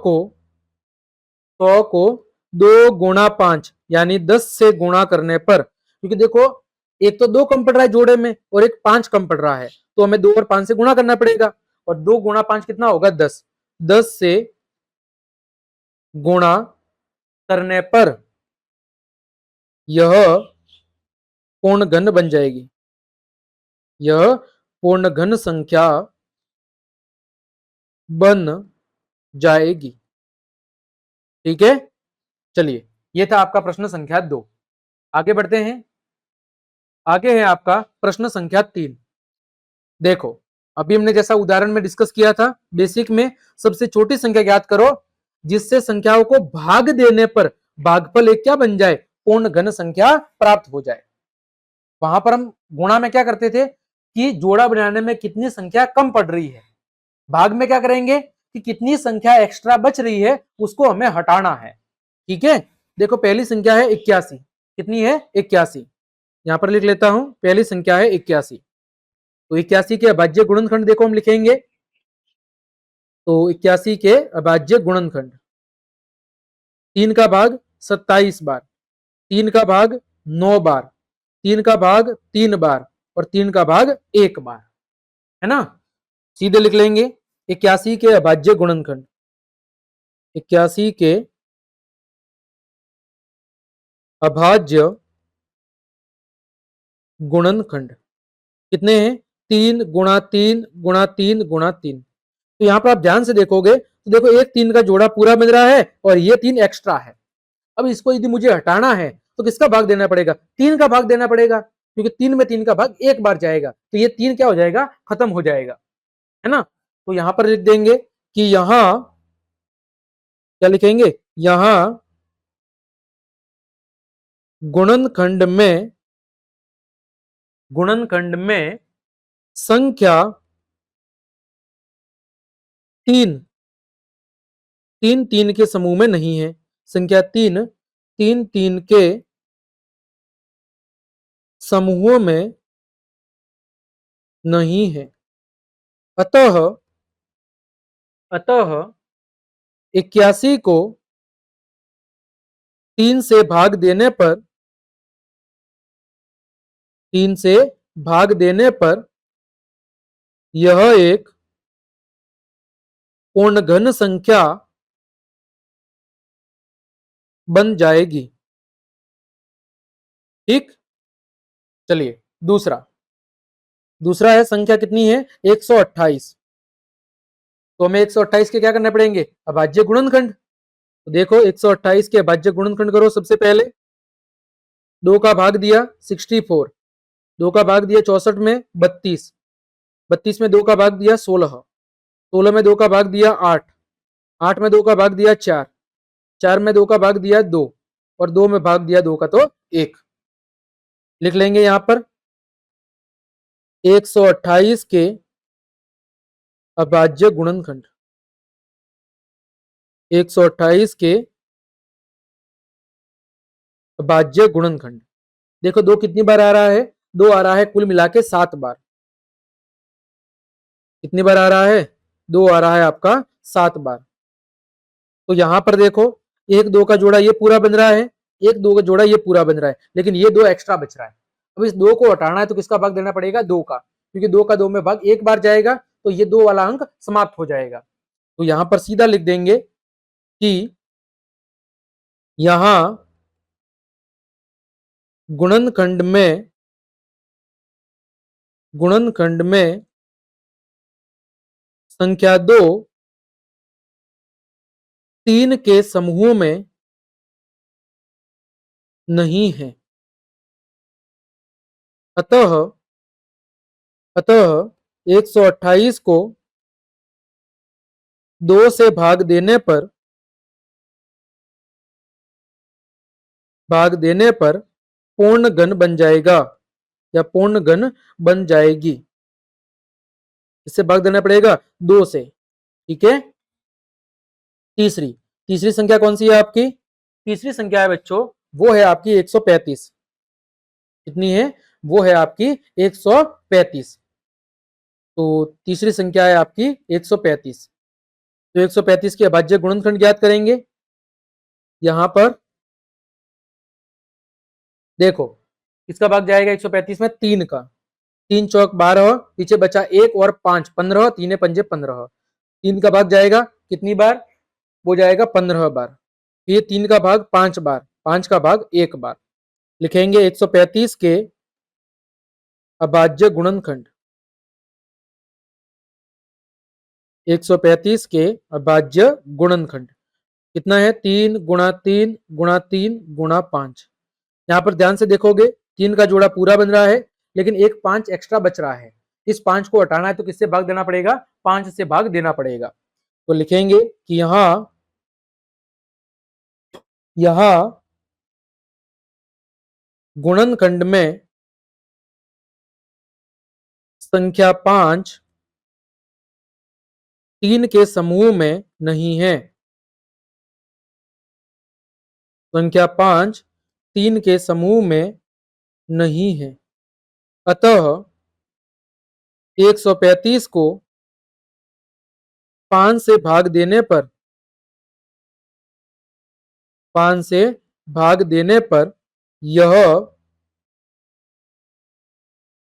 को 2 गुणा 5 यानी 10 से गुणा करने पर, क्योंकि देखो एक तो 2 कम पड़ रहा है जोड़े में और एक 5 कम पड़ रहा है, तो हमें 2 और 5 से गुणा करना पड़ेगा। और 2 गुणा 5 कितना होगा? 10। 10 से गुणा करने पर यह पूर्ण घन बन जाएगी। यह पूर्ण घन संख्या बन जाएगी। ठीक है। चलिए, यह था आपका प्रश्न संख्या 2। आगे बढ़ते हैं। आगे है आपका प्रश्न संख्या 3। देखो, अभी हमने जैसा उदाहरण में डिस्कस किया था, बेसिक में सबसे छोटी संख्या ज्ञात करो जिससे संख्याओं को भाग देने पर भागफल एक क्या बन जाए? पूर्ण घन संख्या प्राप्त हो जाए। वहां पर हम गुणा में क्या करते थे कि जोड़ा बनाने में कितनी संख्या कम पड़ रही है, भाग में क्या करेंगे कि कितनी संख्या एक्स्ट्रा बच रही है उसको हमें हटाना है। ठीक है। देखो पहली संख्या है 81। कितनी है? 81। यहां पर लिख लेता हूं, पहली संख्या है 81। तो 81 के अभाज्य गुणनखंड देखो हम लिखेंगे। तो 81 के अभाज्य गुणनखंड 3 का भाग 27 बार, 3 का भाग 9 बार, 3 का भाग 3 बार और 3 का भाग 1 बार, है ना। सीधे लिख लेंगे 81 के अभाज्य गुणनखंड, 81 के अभाज्य गुणनखंड कितने हैं? 3 गुणा 3 गुणा 3 गुणा 3। तो यहां पर आप ध्यान से देखोगे तो देखो एक 3 का जोड़ा पूरा बन रहा है और ये 3 एक्स्ट्रा है। अब इसको यदि मुझे हटाना है तो किसका भाग देना पड़ेगा? 3 का भाग देना पड़ेगा। क्योंकि 3 में 3 का भाग एक बार जाएगा, तो ये 3 क्या हो जाएगा, खत्म हो जाएगा, है ना। तो यहां पर लिख देंगे कि यहां क्या लिखेंगे, यहां गुणनखंड में संख्या 3 3 3 के समूह में नहीं है, संख्या 3 3 3 के समूहों में नहीं है। अतः अतः 81 को 3 से भाग देने पर 3 से भाग देने पर यह एक पूर्ण घन संख्या बन जाएगी। ठीक, चलिए दूसरा दूसरा है, संख्या कितनी है, 128। तो हमें 128 के क्या करने पड़ेंगे, अभाज्य गुणनखंड। तो देखो 128 के अभाज्य गुणनखंड करो। सबसे पहले 2 का भाग दिया 64, 2 का भाग दिया 64 में 32, 32 में 2 का भाग दिया 16, 16 में 2 का भाग दिया 8, 8 में 2 का भाग दिया 4, 4 में 2 का भाग दिया 2, और 2 में भाग दिया 2 का तो 1। लिख लेंगे यहां पर 128 के अभाज्य गुणनखंड, 128 के अभाज्य गुणनखंड। देखो 2 कितनी बार आ रहा है, 2 आ रहा है, कुल मिला के 7 बार। कितनी बार आ रहा है, 2 आ रहा है आपका 7 बार। तो यहां पर देखो 1 2 का जोड़ा ये पूरा बन रहा है, 1 2 का जोड़ा ये पूरा बन रहा है, लेकिन ये 2 एक्स्ट्रा बच रहा है। अब इस 2 को हटाना है तो किसका भाग देना पड़ेगा, 2 का, क्योंकि 2 का 2 में भाग एक बार जाएगा, तो ये 2 वाला अंक समाप्त हो जाएगा। तो यहां पर सीधा लिख देंगे कि यहां गुणनखंड में संख्या 2 3 के समूह में नहीं है। अतः 128 को 2 से भाग देने पर पूर्ण घन बन जाएगा या पूर्ण घन बन जाएगी। इससे भाग देना पड़ेगा 2 से। ठीक है, तीसरी तीसरी संख्या कौन सी है आपकी, तीसरी संख्या है बच्चों, वो है आपकी 135। कितनी है, वो है आपकी 135। तो तीसरी संख्या है आपकी 135। तो 135 के अभाज्य गुणनखंड ज्ञात करेंगे। यहां पर देखो किसका भाग जाएगा 135 में, 3 का, 3 चौक 12, पीछे बचा 1 और 5 15, 3 पंजे 15, 3 का भाग जाएगा कितनी बार, वो जाएगा 15 बार। ये 3 का भाग 5 बार, 5 का भाग 1 बार। लिखेंगे 135 के अभाज्य गुणनखंड, 135 के अभाज्य गुणनखंड कितना है, 3 गुणा 3 गुणा 3 गुणा 5। यहां पर ध्यान से देखोगे 3 का जोड़ा पूरा बन रहा है, लेकिन एक 5 एक्स्ट्रा बच रहा है। इस 5 को हटाना है तो किससे भाग देना पड़ेगा, 5 से भाग देना पड़ेगा। तो लिखेंगे कि यहां गुणनखंड में संख्या 5 3 के समूह में नहीं है। संख्या 5 3 के समूह में नहीं है। अतः 135 को 5 से भाग देने पर 5 से भाग देने पर यह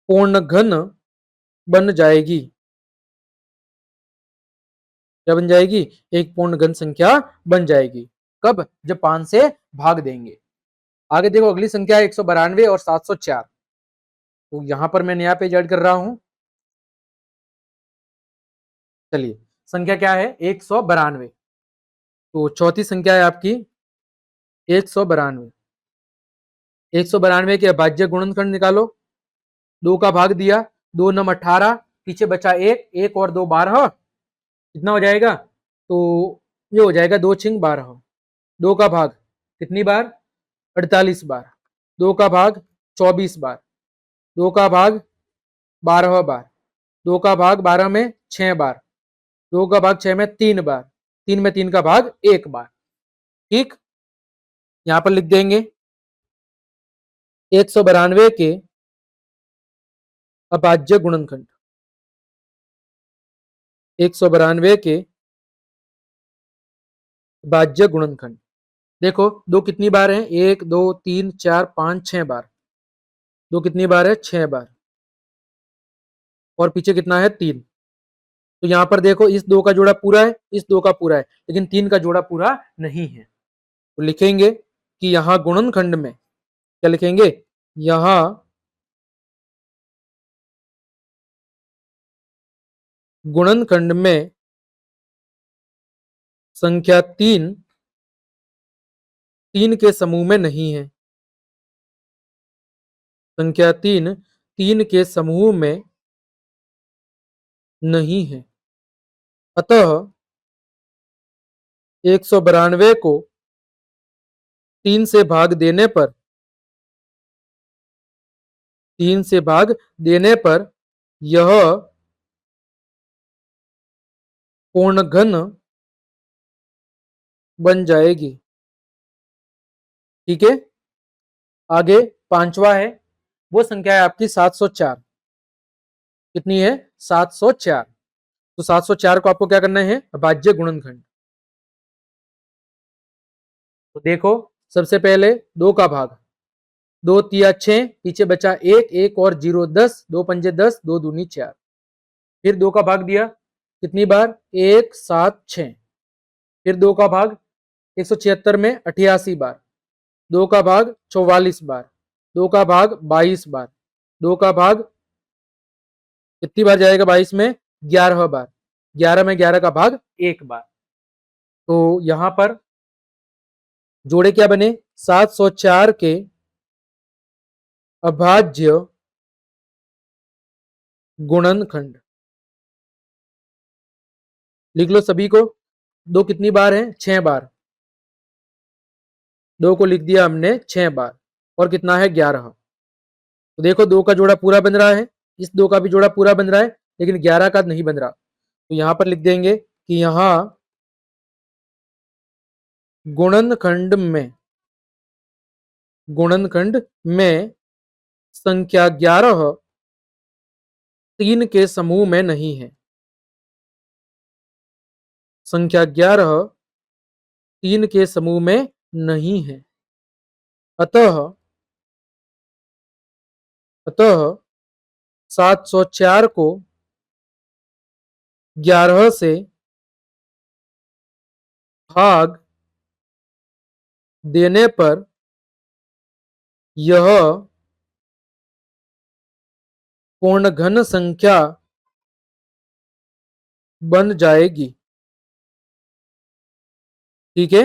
पूर्ण घन बन जाएगी। क्या बन जाएगी, एक पूर्ण घन संख्या बन जाएगी। कब, जब 5 से भाग देंगे। आगे देखो अगली संख्या है 192 और 704। तो यहां पर मैं नया पेज ऐड कर रहा हूं। चलिए संख्या क्या है, 192। तो चौथी संख्या है आपकी 192। 192 के अभाज्य गुणनखंड निकालो। 2 का भाग दिया, 2 नम 18, पीछे बचा 1, 1 और 2 12, कितना हो जाएगा? तो ये हो जाएगा 2 छिंग 12। 2 का भाग कितनी बार? 48 बार। 2 का भाग 24 बार। 2 का भाग 12 बार। 2 का भाग 12 में 6 बार। 2 का भाग 6 में 3 बार। 3 में 3 का भाग 1 बार। ठीक, यहां पर लिख देंगे 192 के अभाज्य गुणनखंड। 192 के भाज्य गुणनखंड। देखो दो कितनी बार है? 1 2 3 4 5 6 बार। दो कितनी बार है? 6 बार। और पीछे कितना है? 3। तो यहां पर देखो इस 2 का जोड़ा पूरा है, इस 2 का पूरा है, लेकिन 3 का जोड़ा पूरा नहीं है। तो लिखेंगे कि यहां गुणनखंड में क्या लिखेंगे? यहां गुणनखंड में संख्या 3 3 के समूह में नहीं है। संख्या 3 3 के समूह में नहीं है। अतः 192 को 3 से भाग देने पर 3 से भाग देने पर यह पूर्ण घन बन जाएगी। ठीक है, आगे पांचवा है, वो संख्या है आपकी 704। कितनी है? 704। तो 704 को आपको क्या करना है? अभाज्य गुणनखंड। तो देखो सबसे पहले 2 का भाग, 2 तिया 6, पीछे बचा 1, 1 और 0 10, 2 पंजे 10, 2 दूनी 4। फिर 2 का भाग दिया कितनी बार? 1 7 6। फिर 2 का भाग 176 में 88 बार। 2 का भाग 44 बार। 2 का भाग 22 बार। 2 का भाग कितनी बार जाएगा? 22 में 11 बार। 11 में 11 का भाग 1 बार। तो यहां पर जोड़े क्या बने? 704 के अभाज्य गुणनखंड। लिख लो सभी को। 2 कितनी बार है? 6 बार। 2 को लिख दिया हमने 6 बार। और कितना है? 11। तो देखो 2 का जोड़ा पूरा बन रहा है, इस 2 का भी जोड़ा पूरा बन रहा है, लेकिन 11 का नहीं बन रहा। तो यहां पर लिख देंगे कि यहां गुणनखंड में संख्या 11 3 के समूह में नहीं है। संख्या 11 3 के समूह में नहीं है। अतः 704 को 11 से भाग देने पर यह पूर्ण घन संख्या बन जाएगी। ठीक है,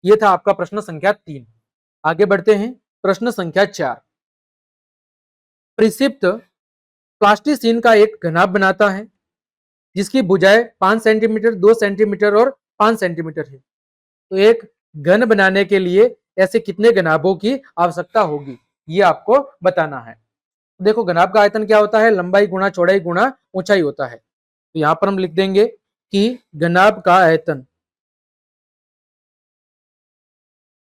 यह था आपका प्रश्न संख्या 3। आगे बढ़ते हैं, प्रश्न संख्या 4। परिक्षिप्त प्लास्टिसीन का एक घनाभ बनाता है जिसकी भुजाएं 5 सेंटीमीटर, 2 सेंटीमीटर और 5 सेंटीमीटर है। तो एक घन बनाने के लिए ऐसे कितने घनाभों की आवश्यकता होगी, ये आपको बताना है। देखो घनाभ का आयतन क्या होता है? लंबाई गुणा चौड़ाई गुणा ऊंचाई होता है। तो यहां पर हम लिख देंगे कि घनाभ का आयतन,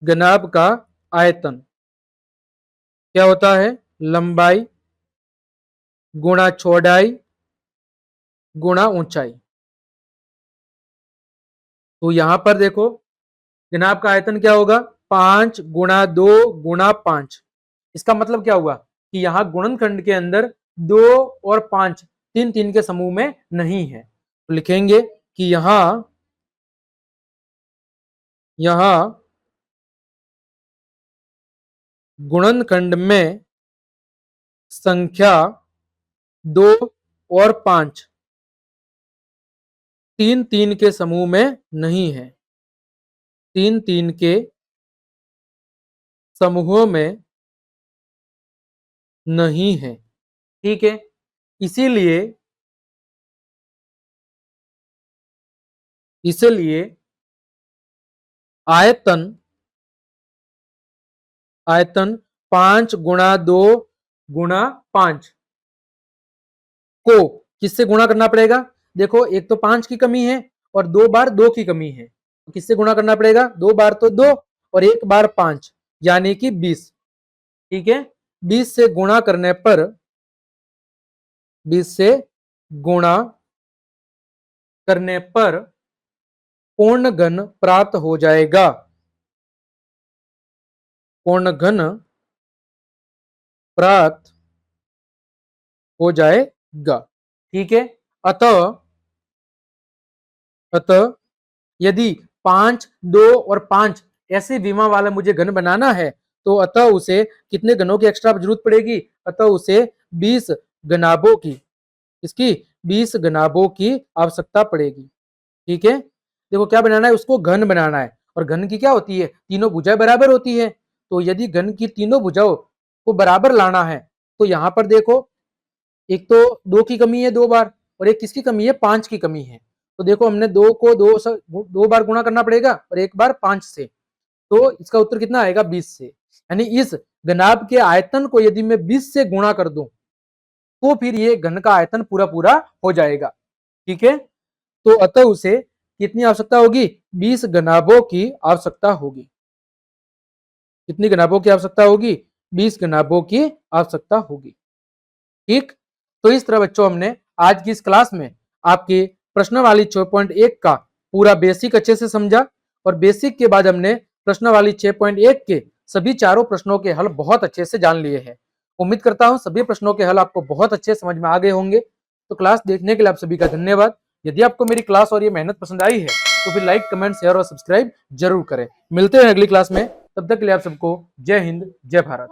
घनाभ का आयतन क्या होता है? लंबाई गुणा चौड़ाई गुणा ऊंचाई। तो यहां पर देखो घनाभ का आयतन क्या होगा? 5 गुणा 2 गुणा 5। इसका मतलब क्या हुआ कि यहां गुणनखंड के अंदर 2 और 5 तीन तीन के समूह में नहीं है। तो लिखेंगे कि यहां गुणनखंड में संख्या 2 और 5 तीन तीन के समूह में नहीं है। तीन तीन के समूहों में नहीं है। ठीक है, इसीलिए आयतन आयतन 5 × 2 × 5 को किससे गुणा करना पड़ेगा? देखो, एक तो 5 की कमी है और 2 बार 2 की कमी है, तो किससे गुणा करना पड़ेगा? 2 बार तो 2 और 1 बार 5, यानी कि 20। ठीक है, 20 से गुणा करने पर 20 से गुणा करने पर पूर्ण घन प्राप्त हो जाएगा। पूर्ण घन प्राप्त हो जाएगा। ठीक है, अतः यदि 5, 2 और 5 ऐसे विमा वाला मुझे घन बनाना है, तो अतः उसे कितने घनों की एक्स्ट्रा जरूरत पड़ेगी? अतः उसे 20 घनाभों की, इसकी 20 घनाभों की आवश्यकता पड़ेगी। ठीक है, देखो क्या बनाना है, उसको घन बनाना है, और घन की क्या होती है? तीनों भुजाएं बराबर होती है। तो यदि घन की तीनों भुजाओं को बराबर लाना है, तो यहां पर देखो, एक तो 2 की कमी है 2 बार, और एक किसकी कमी है? 5 की कमी है। तो देखो, हमने 2 को 2 बार गुणा करना पड़ेगा और 1 बार 5 से, तो इसका उत्तर कितना आएगा? 20 से। यानी इस घनाभ के आयतन को यदि मैं 20 से गुणा कर दूं, तो फिर ये घन का आयतन पूरा पूरा हो जाएगा। ठीक है, तो अतः उसे कितनी आवश्यकता होगी? 20 घनाभों की आवश्यकता होगी। कितनी घनाभों की आवश्यकता होगी? 20 घनाभों की आवश्यकता होगी। ठीक, तो इस तरह बच्चों हमने आज की इस क्लास में आपके प्रश्नावली 6.1 का पूरा बेसिक अच्छे से समझा, और बेसिक के बाद हमने प्रश्नावली 6.1 के सभी चारों प्रश्नों के हल बहुत अच्छे से जान लिए हैं। उम्मीद करता हूं सभी प्रश्नों के हल आपको बहुत अच्छे समझ में आ गए होंगे। तो क्लास देखने के लिए आप सभी का धन्यवाद। यदि आपको मेरी क्लास और ये मेहनत पसंद आई है, तो फिर लाइक, कमेंट, शेयर और सब्सक्राइब जरूर करें। मिलते हैं अगली क्लास में, तब तक के लिए आप सबको जय हिंद, जय भारत।